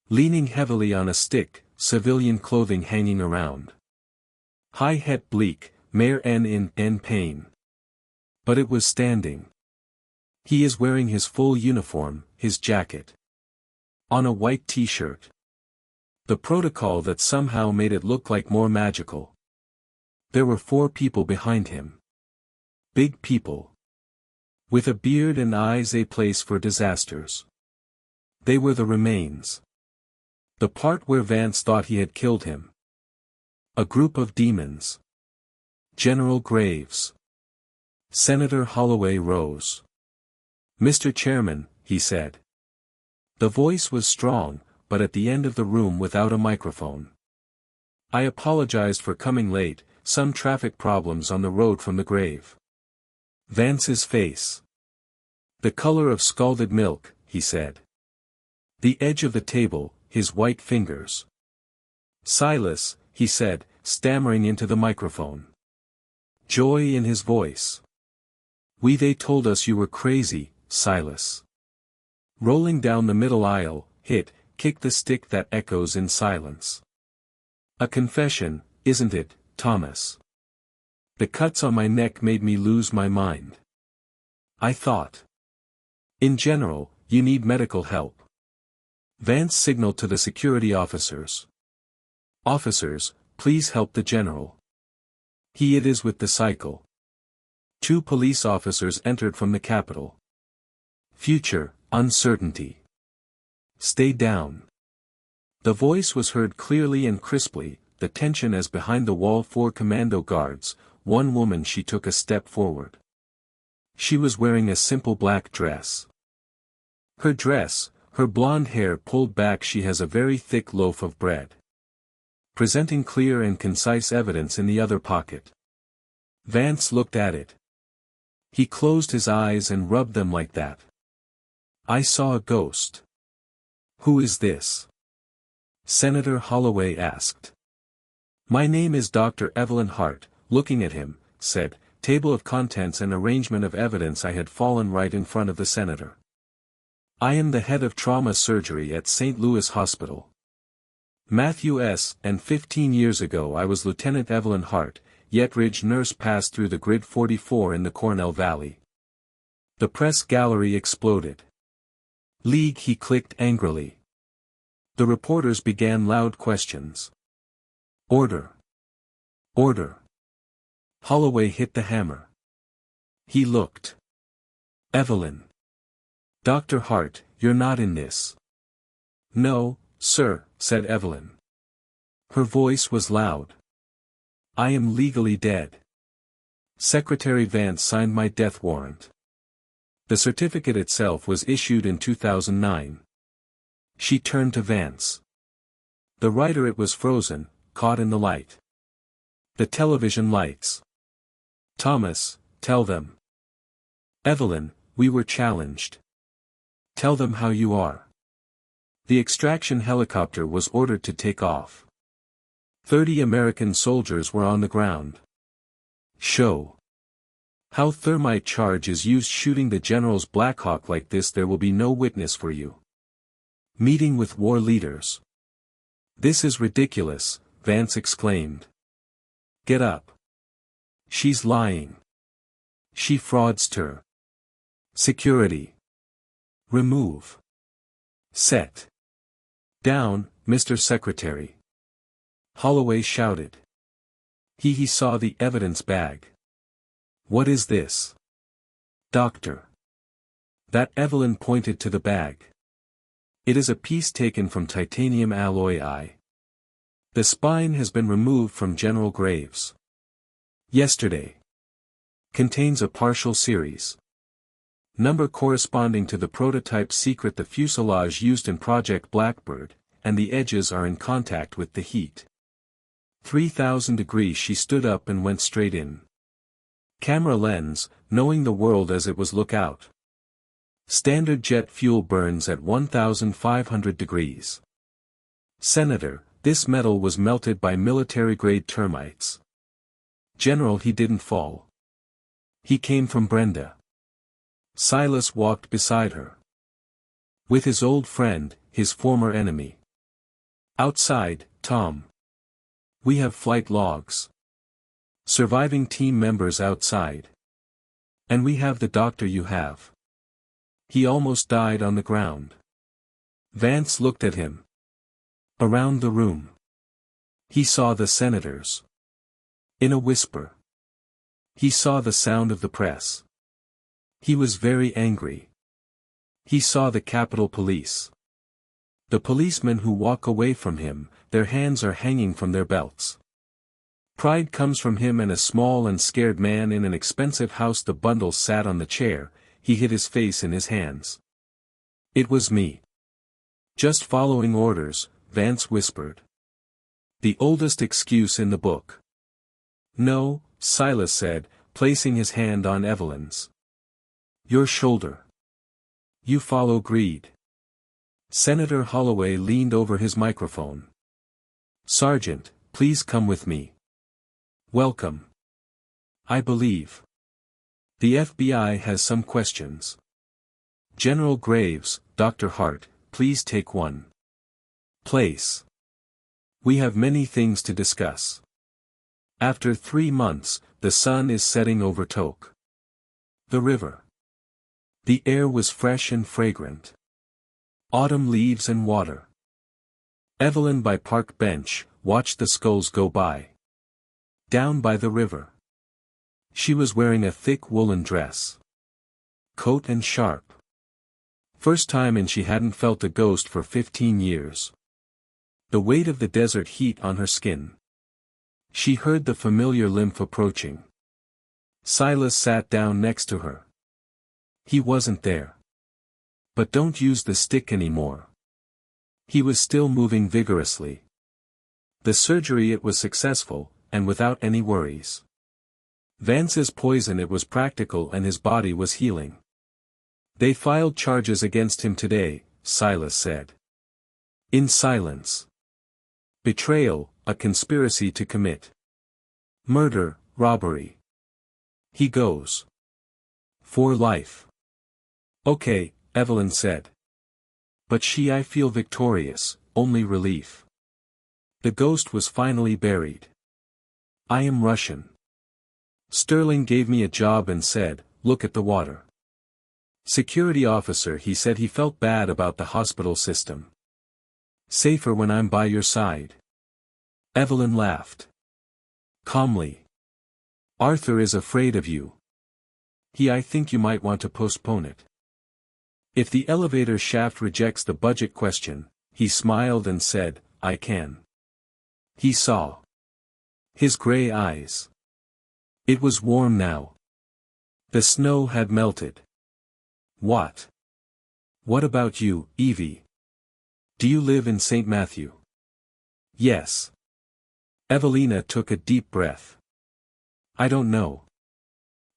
Leaning heavily on a stick, civilian clothing hanging around. High het bleak, mare in pain. But it was standing. He is wearing his full uniform, his jacket. On a white t-shirt. The protocol that somehow made it look like more magical. There were 4 people behind him. Big people. With a beard and eyes, a place for disasters. They were the remains. The part where Vance thought he had killed him. A group of demons. General Graves. Senator Holloway rose. Mr. Chairman, he said. The voice was strong, but at the end of the room without a microphone. I apologized for coming late, some traffic problems on the road from the grave. Vance's face. The color of scalded milk, he said. The edge of the table, his white fingers. Silas, he said, stammering into the microphone. Joy in his voice. They told us you were crazy, Silas. Rolling down the middle aisle, kick the stick that echoes in silence. A confession, isn't it, Thomas? The cuts on my neck made me lose my mind. I thought. In general, you need medical help. Vance signaled to the security officers. Officers, please help the general. It is with the cycle. 2 police officers entered from the Capitol. Future, uncertainty. Stay down. The voice was heard clearly and crisply, the tension as behind the wall 4 commando guards, 1 woman. She took a step forward. She was wearing a simple black dress. Her dress, her blonde hair pulled back. She has a very thick loaf of bread. Presenting clear and concise evidence in the other pocket. Vance looked at it. He closed his eyes and rubbed them like that. I saw a ghost. Who is this? Senator Holloway asked. My name is Dr. Evelyn Hart, looking at him, said, table of contents and arrangement of evidence. I had fallen right in front of the senator. I am the head of trauma surgery at St. Louis Hospital. Matthew S. And 15 years ago I was Lieutenant Evelyn Hart, Yetridge nurse passed through the Grid 44 in the Cornell Valley. The press gallery exploded. League, he clicked angrily. The reporters began loud questions. Order. Order. Holloway hit the hammer. He looked. Evelyn. Dr. Hart, you're not in this. No, sir, said Evelyn. Her voice was loud. I am legally dead. Secretary Vance signed my death warrant. The certificate itself was issued in 2009. She turned to Vance. The writer, it was frozen, caught in the light. The television lights. Thomas, tell them. Evelyn, we were challenged. Tell them how you are. The extraction helicopter was ordered to take off. 30 American soldiers were on the ground. Show how thermite charge is used shooting the general's Black Hawk like this. There will be no witness for you. Meeting with war leaders. This is ridiculous, Vance exclaimed. Get up. She's lying. She fraudster. Security. Remove. Set. Down, Mr. Secretary. Holloway shouted. He saw the evidence bag. What is this? Doctor. That Evelyn pointed to the bag. It is a piece taken from titanium alloy eye. The spine has been removed from General Graves. Yesterday. Contains a partial series. Number corresponding to the prototype secret, the fuselage used in Project Blackbird, and the edges are in contact with the heat. 3000 degrees. She stood up and went straight in. Camera lens, knowing the world as it was. Look out. Standard jet fuel burns at 1500 degrees. Senator, this metal was melted by military-grade termites. General, he didn't fall. He came from Brenda. Silas walked beside her. With his old friend, his former enemy. Outside, Tom. We have flight logs. Surviving team members outside. And we have the doctor you have. He almost died on the ground. Vance looked at him. Around the room. He saw the senators. In a whisper. He saw the sound of the press. He was very angry. He saw the Capitol Police. The policemen who walk away from him, their hands are hanging from their belts. Pride comes from him, and a small and scared man in an expensive house. The bundle sat on the chair, he hid his face in his hands. It was me. Just following orders, Vance whispered. The oldest excuse in the book. No, Silas said, placing his hand on Evelyn's. Your shoulder. You follow greed. Senator Holloway leaned over his microphone. Sergeant, please come with me. Welcome. I believe. The FBI has some questions. General Graves, Dr. Hart, please take one. Place. We have many things to discuss. After 3 months, the sun is setting over Toke. The river. The air was fresh and fragrant. Autumn leaves and water. Evelyn by park bench, watched the skulls go by. Down by the river. She was wearing a thick woolen dress. Coat and sharp. First time, and she hadn't felt a ghost for 15 years. The weight of the desert heat on her skin. She heard the familiar limp approaching. Silas sat down next to her. He wasn't there. But don't use the stick anymore. He was still moving vigorously. The surgery, it was successful, and without any worries. Vance's poison, it was practical, and his body was healing. They filed charges against him today, Silas said. In silence. Betrayal, a conspiracy to commit murder, robbery. He goes. For life. Okay, Evelyn said. But I feel victorious, only relief. The ghost was finally buried. I am Russian. Sterling gave me a job and said, look at the water. Security officer, he said. He felt bad about the hospital system. Safer when I'm by your side. Evelyn laughed. Calmly. Arthur is afraid of you. I think you might want to postpone it. If the elevator shaft rejects the budget question, he smiled and said, I can. He saw his gray eyes. It was warm now. The snow had melted. What? What about you, Evie? Do you live in St. Matthew? Yes. Evelina took a deep breath. I don't know.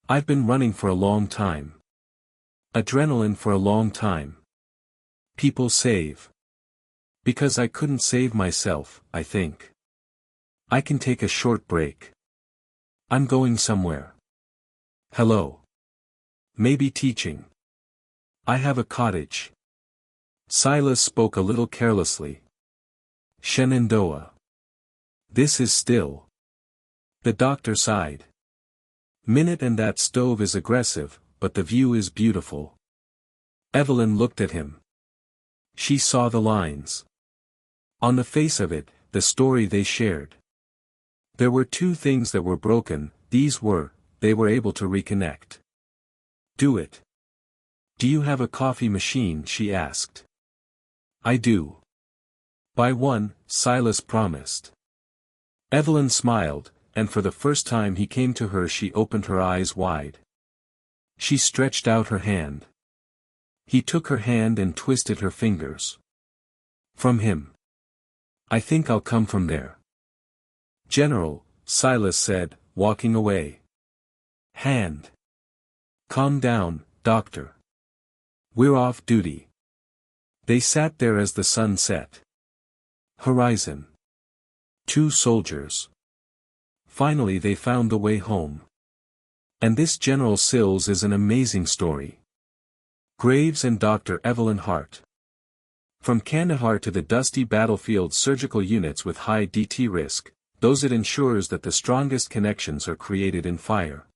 I've been running for a long time. Adrenaline for a long time. People save. Because I couldn't save myself, I think. I can take a short break. I'm going somewhere. Hello. Maybe teaching. I have a cottage. Silas spoke a little carelessly. Shenandoah. This is still. The doctor sighed. Minute, and that stove is aggressive, but the view is beautiful. Evelyn looked at him. She saw the lines. On the face of it, the story they shared. There were two things that were broken, they were able to reconnect. Do it. Do you have a coffee machine? She asked. I do. Buy one, Silas promised. Evelyn smiled, and for the first time he came to her she opened her eyes wide. She stretched out her hand. He took her hand and twisted her fingers. From him. I think I'll come from there. General, Silas said, walking away. Hand. Calm down, doctor. We're off duty. They sat there as the sun set. Horizon. Two soldiers. Finally they found the way home. And this General Sills is an amazing story. Graves and Dr. Evelyn Hart. From Kandahar to the dusty battlefield, surgical units with high DT risk, those it ensures that the strongest connections are created in fire.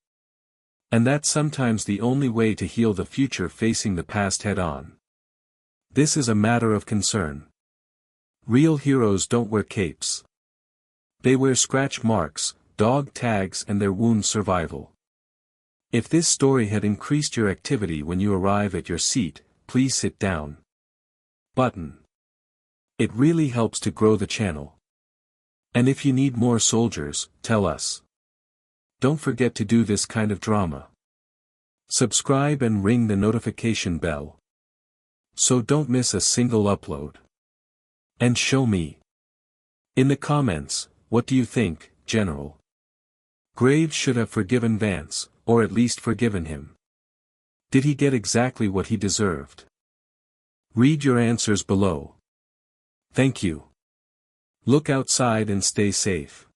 And that's sometimes the only way to heal the future, facing the past head-on. This is a matter of concern. Real heroes don't wear capes. They wear scratch marks, dog tags, and their wound survival. If this story had increased your activity when you arrive at your seat, please sit down. Button. It really helps to grow the channel. And if you need more soldiers, tell us. Don't forget to do this kind of drama. Subscribe and ring the notification bell, so don't miss a single upload. And show me in the comments, what do you think, General? Graves should have forgiven Vance, or at least forgiven him. Did he get exactly what he deserved? Read your answers below. Thank you. Look outside and stay safe.